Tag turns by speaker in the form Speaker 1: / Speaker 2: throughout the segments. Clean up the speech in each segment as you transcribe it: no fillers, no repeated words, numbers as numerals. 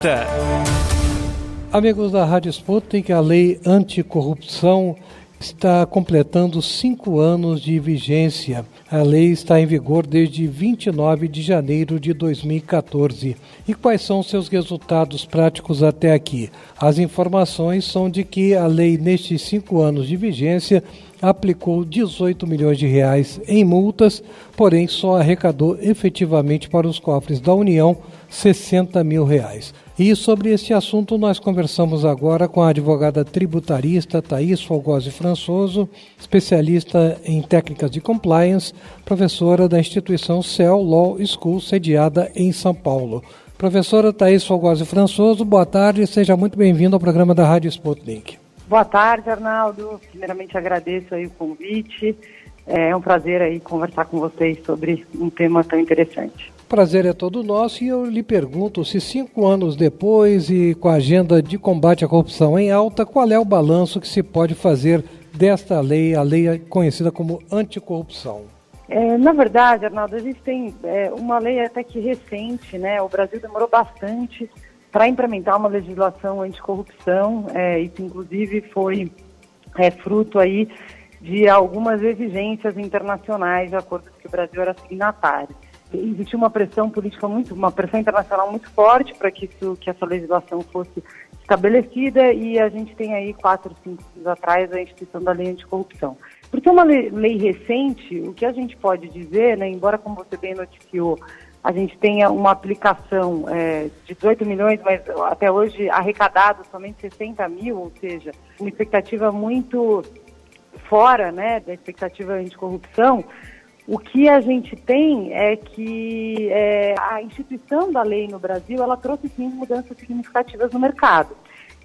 Speaker 1: Entrevista.
Speaker 2: Amigos da Rádio Sputnik, a lei anticorrupção está completando 5 anos de vigência. A lei está em vigor desde 29 de janeiro de 2014. E quais são seus resultados práticos até aqui? As informações são de que a lei, nestes 5 anos de vigência, aplicou 18 milhões de reais em multas, porém só arrecadou efetivamente para os cofres da União 60 mil reais. E sobre esse assunto nós conversamos agora com a advogada tributarista Thaís Folgosi Françoso, especialista em técnicas de compliance, professora da instituição CEL Law School, sediada em São Paulo. Professora Thaís Folgosi Françoso, boa tarde e seja muito bem-vindo ao programa da Rádio Sputnik.
Speaker 3: Boa tarde, Arnaldo. Primeiramente agradeço aí o convite. É um prazer aí conversar com vocês sobre um tema tão interessante.
Speaker 2: O prazer é todo nosso e eu lhe pergunto se 5 anos depois e com a agenda de combate à corrupção em alta, qual é o balanço que se pode fazer desta lei, a lei conhecida como anticorrupção?
Speaker 3: Na verdade, Arnaldo, a gente tem uma lei até que recente, né? O Brasil demorou bastante para implementar uma legislação anticorrupção, isso inclusive foi fruto aí de algumas exigências internacionais de acordos que o Brasil era signatário. Existia uma pressão política uma pressão internacional muito forte para que essa legislação fosse estabelecida e a gente tem aí 4, 5 anos atrás a instituição da lei anticorrupção. Por ser uma lei recente, o que a gente pode dizer, né, embora como você bem noticiou, a gente tenha uma aplicação de 18 milhões, mas até hoje arrecadado somente 60 mil, ou seja, uma expectativa muito fora, né, da expectativa anticorrupção. O que a gente tem é que a instituição da lei no Brasil, ela trouxe sim mudanças significativas no mercado.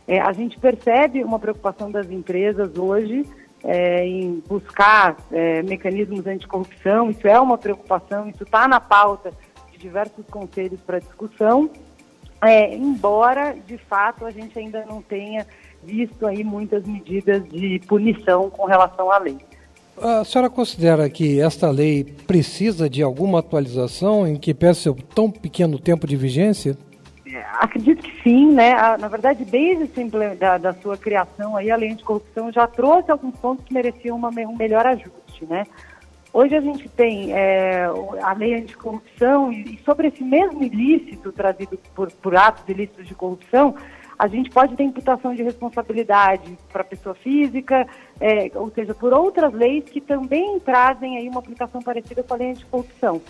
Speaker 3: A gente percebe uma preocupação das empresas hoje em buscar mecanismos anticorrupção, isso é uma preocupação, isso está na pauta de diversos conselhos para discussão, embora de fato a gente ainda não tenha visto aí muitas medidas de punição com relação à lei.
Speaker 2: A senhora considera que esta lei precisa de alguma atualização em que pese seu tão pequeno tempo de vigência?
Speaker 3: Acredito que sim, né? Na verdade, desde da sua criação, aí, a lei anticorrupção já trouxe alguns pontos que mereciam um melhor ajuste, né? Hoje a gente tem a lei anticorrupção e sobre esse mesmo ilícito trazido por atos ilícitos de corrupção, a gente pode ter imputação de responsabilidade para a pessoa física, ou seja, por outras leis que também trazem aí uma aplicação parecida com a lei anticorrupção.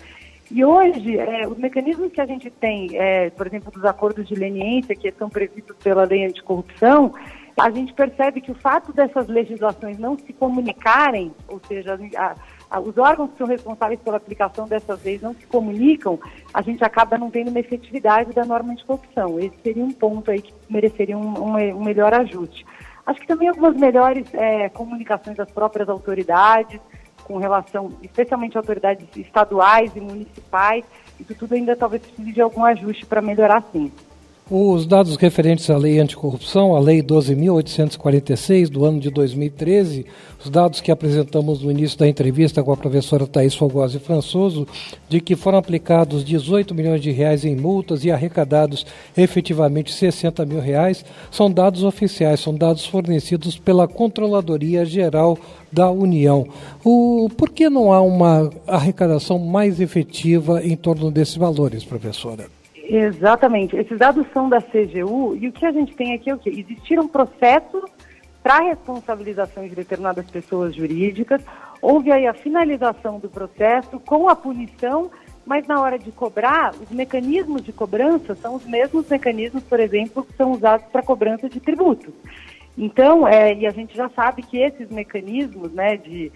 Speaker 3: E hoje, os mecanismos que a gente tem, por exemplo, dos acordos de leniência que são previstos pela lei anticorrupção, a gente percebe que o fato dessas legislações não se comunicarem, ou seja, os órgãos que são responsáveis pela aplicação dessas leis não se comunicam, a gente acaba não tendo uma efetividade da norma anticorrupção. Esse seria um ponto aí que mereceria um melhor ajuste. Acho que também algumas melhores comunicações das próprias autoridades, com relação, especialmente autoridades estaduais e municipais, isso tudo ainda talvez precise de algum ajuste para melhorar sim.
Speaker 2: Os dados referentes à lei anticorrupção, a lei 12.846 do ano de 2013, os dados que apresentamos no início da entrevista com a professora Thaís Folgosi Françoso, de que foram aplicados 18 milhões de reais em multas e arrecadados efetivamente 60 mil reais, são dados oficiais, são dados fornecidos pela Controladoria Geral da União. Por que não há uma arrecadação mais efetiva em torno desses valores, professora?
Speaker 3: Exatamente. Esses dados são da CGU e o que a gente tem aqui é o quê? Existiram processos para responsabilização de determinadas pessoas jurídicas, houve aí a finalização do processo com a punição, mas na hora de cobrar, os mecanismos de cobrança são os mesmos mecanismos, por exemplo, que são usados para cobrança de tributos. Então, e a gente já sabe que esses mecanismos, né, de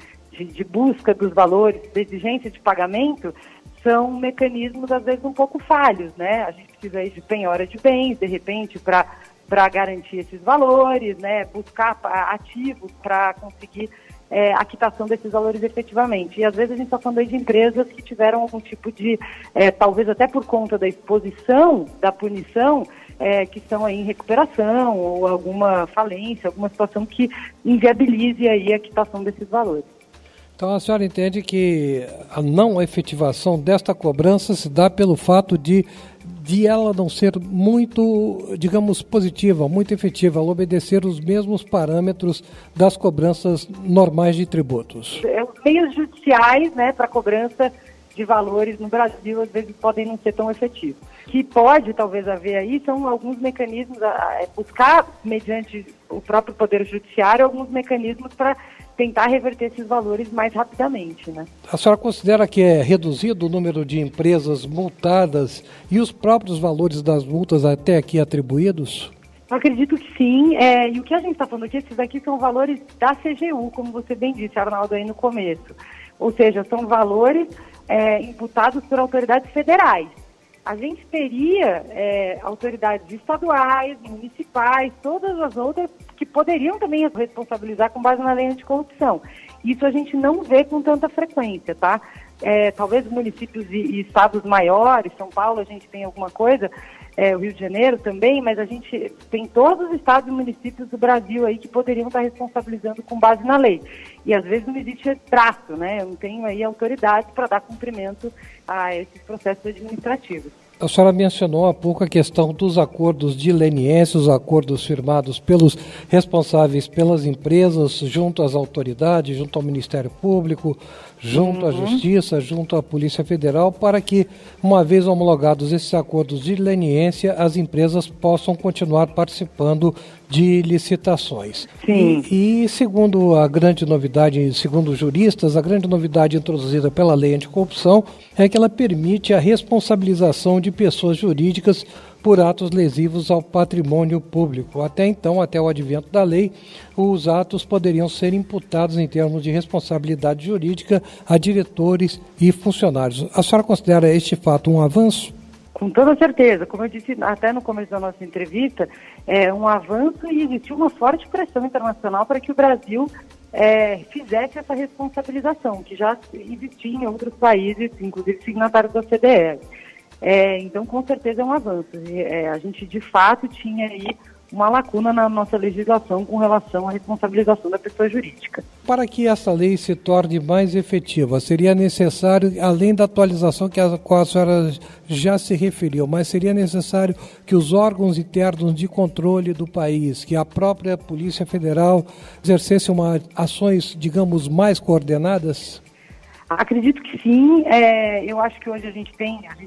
Speaker 3: busca dos valores, de exigência de pagamento, são mecanismos, às vezes, um pouco falhos, né? A gente precisa aí de penhora de bens, de repente, para garantir esses valores, né? Buscar ativos para conseguir a quitação desses valores efetivamente. E, às vezes, a gente está falando aí de empresas que tiveram algum tipo de, talvez até por conta da exposição, da punição, que estão aí em recuperação ou alguma falência, alguma situação que inviabilize aí a quitação desses valores.
Speaker 2: Então a senhora entende que a não efetivação desta cobrança se dá pelo fato de de ela não ser muito, digamos, positiva, muito efetiva, ela obedecer os mesmos parâmetros das cobranças normais de tributos?
Speaker 3: Os meios judiciais, né, para cobrança de valores no Brasil, às vezes podem não ser tão efetivos. O que pode talvez haver aí são alguns mecanismos, buscar, mediante o próprio Poder Judiciário, alguns mecanismos para tentar reverter esses valores mais rapidamente, né?
Speaker 2: A senhora considera que é reduzido o número de empresas multadas e os próprios valores das multas até aqui atribuídos?
Speaker 3: Eu acredito que sim, e o que a gente está falando aqui, esses aqui são valores da CGU, como você bem disse, Arnaldo, aí no começo. Ou seja, são valores imputados por autoridades federais. A gente teria autoridades estaduais, municipais, todas as outras que poderiam também responsabilizar com base na lei anticorrupção. Isso a gente não vê com tanta frequência, tá? Talvez municípios e estados maiores, São Paulo a gente tem alguma coisa, o Rio de Janeiro também, mas a gente tem todos os estados e municípios do Brasil aí que poderiam estar responsabilizando com base na lei. E às vezes não existe traço, né? Eu não tenho aí autoridade para dar cumprimento a esses processos administrativos.
Speaker 2: A senhora mencionou há pouco a questão dos acordos de leniência, os acordos firmados pelos responsáveis pelas empresas, junto às autoridades, junto ao Ministério Público, junto à Justiça, junto à Polícia Federal, para que, uma vez homologados esses acordos de leniência, as empresas possam continuar participando de licitações.
Speaker 3: Sim.
Speaker 2: E segundo a grande novidade, segundo os juristas, a grande novidade introduzida pela lei anticorrupção é que ela permite a responsabilização de pessoas jurídicas por atos lesivos ao patrimônio público. Até então, até o advento da lei, os atos poderiam ser imputados em termos de responsabilidade jurídica a diretores e funcionários. A senhora considera este fato um avanço?
Speaker 3: Com toda certeza. Como eu disse até no começo da nossa entrevista, é um avanço e existiu uma forte pressão internacional para que o Brasil fizesse essa responsabilização, que já existia em outros países, inclusive signatários da CDE. Então, com certeza é um avanço. A gente, de fato, tinha aí uma lacuna na nossa legislação com relação à responsabilização da pessoa jurídica.
Speaker 2: Para que essa lei se torne mais efetiva, seria necessário, além da atualização a qual a senhora já se referiu, mas seria necessário que os órgãos internos de controle do país, que a própria Polícia Federal exercessem ações, digamos, mais coordenadas?
Speaker 3: Acredito que sim. Eu acho que hoje a gente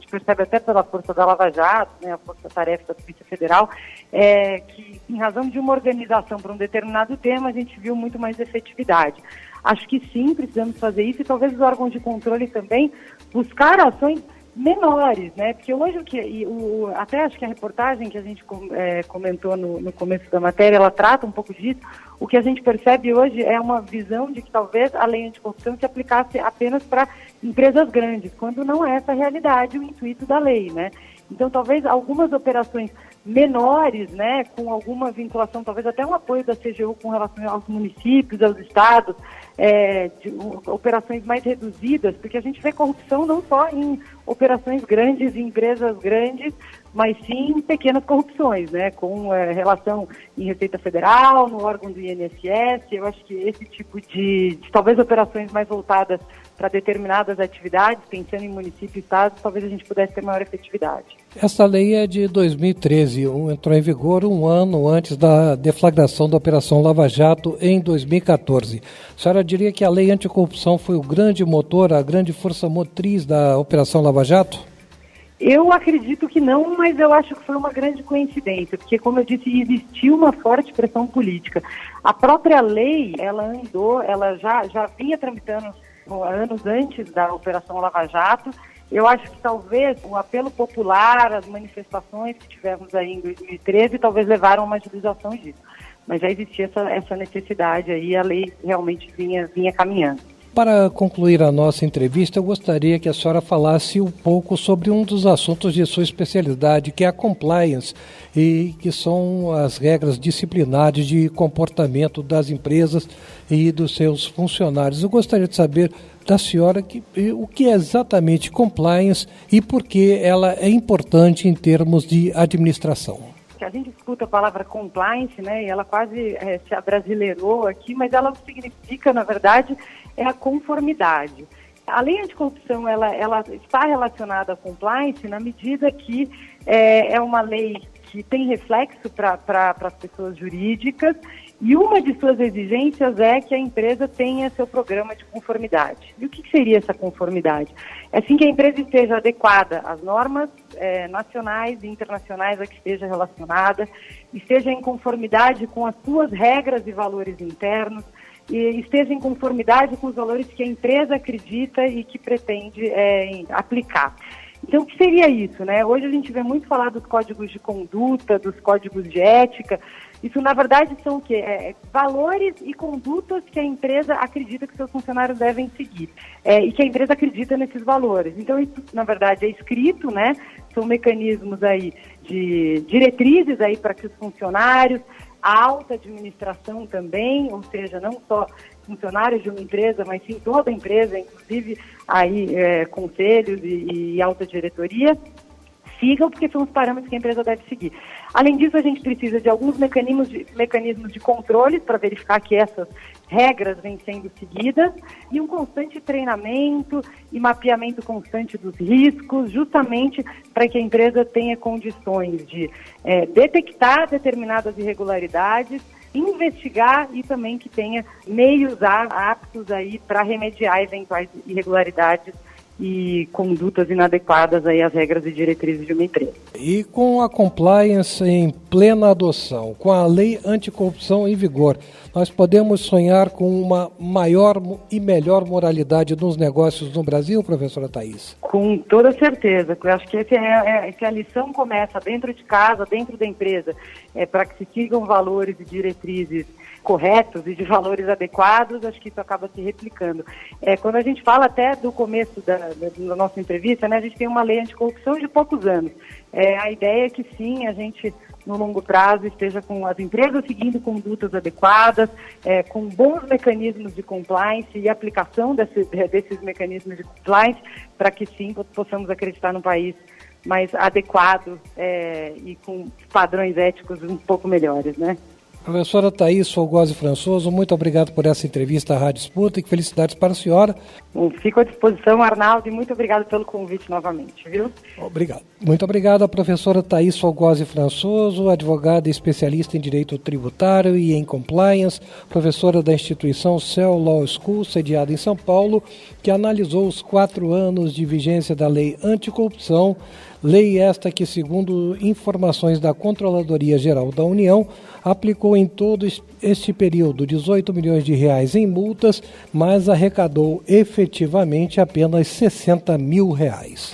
Speaker 3: percebe até pela força da Lava Jato, né, a força-tarefa da Polícia Federal, que em razão de uma organização para um determinado tema, a gente viu muito mais efetividade. Acho que sim, precisamos fazer isso e talvez os órgãos de controle também buscar ações menores, né? Porque hoje até acho que a reportagem que a gente comentou no começo da matéria, ela trata um pouco disso. O que a gente percebe hoje é uma visão de que talvez a lei anticorrupção se aplicasse apenas para empresas grandes, quando não é essa a realidade, o intuito da lei, né? Então, talvez algumas operações menores, né, com alguma vinculação, talvez até um apoio da CGU com relação aos municípios, aos estados, operações mais reduzidas, porque a gente vê corrupção não só em operações grandes, em empresas grandes, mas sim em pequenas corrupções, né, com relação em Receita Federal, no órgão do INSS. Eu acho que esse tipo de talvez operações mais voltadas para determinadas atividades, pensando em município e estado, talvez a gente pudesse ter maior efetividade.
Speaker 2: Essa lei é de 2013, entrou em vigor um ano antes da deflagração da Operação Lava Jato em 2014. A senhora diria que a lei anticorrupção foi o grande motor, a grande força motriz da Operação Lava Jato?
Speaker 3: Eu acredito que não, mas eu acho que foi uma grande coincidência, porque, como eu disse, existiu uma forte pressão política. A própria lei, ela já vinha tramitando anos antes da Operação Lava Jato. Eu acho que talvez o apelo popular, as manifestações que tivemos aí em 2013, talvez levaram a uma agilização disso. Mas já existia essa necessidade aí, a lei realmente vinha caminhando.
Speaker 2: Para concluir a nossa entrevista, eu gostaria que a senhora falasse um pouco sobre um dos assuntos de sua especialidade, que é a compliance, e que são as regras disciplinares de comportamento das empresas e dos seus funcionários. Eu gostaria de saber da senhora o que é exatamente compliance e por que ela é importante em termos de administração.
Speaker 3: A gente escuta a palavra compliance, né, e ela quase se abrasileirou aqui, mas ela significa, na verdade, a conformidade. A lei anticorrupção, ela está relacionada à compliance na medida que é uma lei que tem reflexo para as pessoas jurídicas, e uma de suas exigências é que a empresa tenha seu programa de conformidade. E o que seria essa conformidade? É assim que a empresa esteja adequada às normas nacionais e internacionais a que esteja relacionada, esteja em conformidade com as suas regras e valores internos, e esteja em conformidade com os valores que a empresa acredita e que pretende aplicar. Então, o que seria isso, né? Hoje a gente vê muito falar dos códigos de conduta, dos códigos de ética. Isso, na verdade, são o quê? Valores e condutas que a empresa acredita que seus funcionários devem seguir. E que a empresa acredita nesses valores. Então, isso, na verdade, é escrito, né? São mecanismos aí de diretrizes aí para que os funcionários, a alta administração também, ou seja, não só funcionários de uma empresa, mas sim toda a empresa, inclusive aí conselhos e alta diretoria, sigam, porque são os parâmetros que a empresa deve seguir. Além disso, a gente precisa de alguns mecanismos de controle para verificar que essas regras vêm sendo seguidas e um constante treinamento e mapeamento constante dos riscos, justamente para que a empresa tenha condições de detectar determinadas irregularidades, investigar e também que tenha meios aptos aí para remediar eventuais irregularidades e condutas inadequadas aí às regras e diretrizes de uma empresa.
Speaker 2: E com a compliance em plena adoção, com a lei anticorrupção em vigor, nós podemos sonhar com uma maior e melhor moralidade nos negócios no Brasil, professora Thaís?
Speaker 3: Com toda certeza. Eu acho que se a lição começa dentro de casa, dentro da empresa, para que se sigam valores e diretrizes corretos e de valores adequados, acho que isso acaba se replicando. Quando a gente fala até do começo da nossa entrevista, né, a gente tem uma lei anticorrupção de poucos anos. A ideia é que sim, a gente no longo prazo esteja com as empresas seguindo condutas adequadas, com bons mecanismos de compliance e aplicação desses mecanismos de compliance, para que sim possamos acreditar num país mais adequado e com padrões éticos um pouco melhores, né?
Speaker 2: Professora Thaís Folgosi Françoso, muito obrigado por essa entrevista à Rádio Sputnik. Felicidades para a senhora.
Speaker 3: Fico à disposição, Arnaldo, e muito obrigado pelo convite novamente, viu?
Speaker 2: Obrigado. Muito obrigado à professora Thaís Folgosi Françoso, advogada e especialista em direito tributário e em compliance, professora da instituição Cell Law School, sediada em São Paulo, que analisou os 4 anos de vigência da Lei Anticorrupção, lei esta que, segundo informações da Controladoria Geral da União, aplicou em todo este período 18 milhões de reais em multas, mas arrecadou efetivamente apenas 60 mil reais.